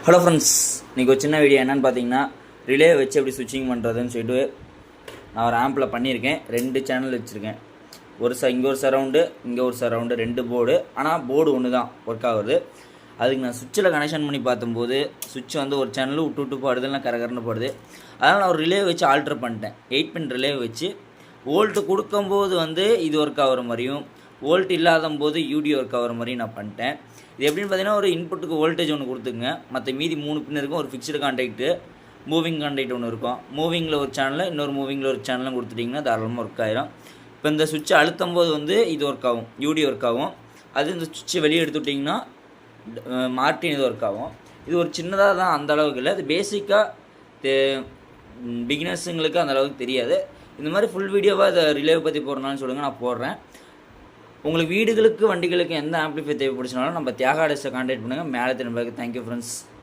Hello friends, இன்றைக்கி ஒரு சின்ன வீடியோ என்னென்னு பார்த்தீங்கன்னா, ரிலே வச்சு எப்படி ஸ்விட்சிங் பண்ணுறதுன்னு சொல்லிட்டு நான் ஒரு ஆம்பில் பண்ணியிருக்கேன். 2 சேனல் வச்சுருக்கேன். இங்கே ஒரு சரவுண்டு, இங்கே ஒரு சரவுண்டு, 2 போர்டு. ஆனால் போர்டு ஒன்று தான் ஒர்க் ஆகுது. அதுக்கு நான் சுவிட்சில் கனெக்ஷன் பண்ணி பார்த்தம்போது சுவிட்ச் வந்து ஒரு சேனல் விட்டு பாடுது, இல்லைனா கரகரன்னு பாடுது. அதனால் நான் ஒரு ரிலே வச்சு ஆல்ட்ரு பண்ணிட்டேன். 8 பின் ரிலே வச்சு வோல்ட்டு கொடுக்கும்போது வந்து இது ஒர்க் ஆகிற மாதிரியும், வோல்ட் இல்லாத போது யூடி ஒர்க் ஆகிற மாதிரியும் நான் பண்ணிட்டேன். இது எப்படின்னு பார்த்தீங்கன்னா, ஒரு இன்புட்டுக்கு வோல்டேஜ் ஒன்று கொடுத்துங்க. மற்ற மீதி 3 பின் இருக்கும். ஒரு ஃபிக்ஸ்டு கான்டாக்ட்டு, மூவிங் கான்டாக்ட் ஒன்று இருக்கும். மூவிங்கில் ஒரு சேனல், இன்னொரு மூவிங்கில் ஒரு சேனலும் கொடுத்துட்டிங்கன்னா தாராளமாக ஒர்க் ஆகிடும். இப்போ இந்த சுவிட்சை அழுத்தும் போது வந்து இது ஒர்க் ஆகும், யூடி ஒர்க் ஆகும். அது இந்த சுவிட்சை வெளியே எடுத்து விட்டிங்கன்னா மார்டின் இது ஒர்க் ஆகும். இது ஒரு சின்னதாக தான், அந்த அளவுக்கு இல்லை. இது பேசிக்காக பிகினர்ஸுங்களுக்கு அந்த அளவுக்கு தெரியாது. இந்த மாதிரி ஃபுல் வீடியோவாக இதை ரிலேவை பற்றி போடுறனாலும் சொல்லுங்கள், நான் போடுறேன். உங்களுக்கு வீடுகளுக்கு வண்டிகளுக்கு எந்த ஆம்பிளிஃபை தேவைப்படுச்சுனாலும் நம்ம தியாக ஆர்டர்ஸை கான்டாக்ட் பண்ணுங்கள். மேலே திரும்ப. Thank you friends.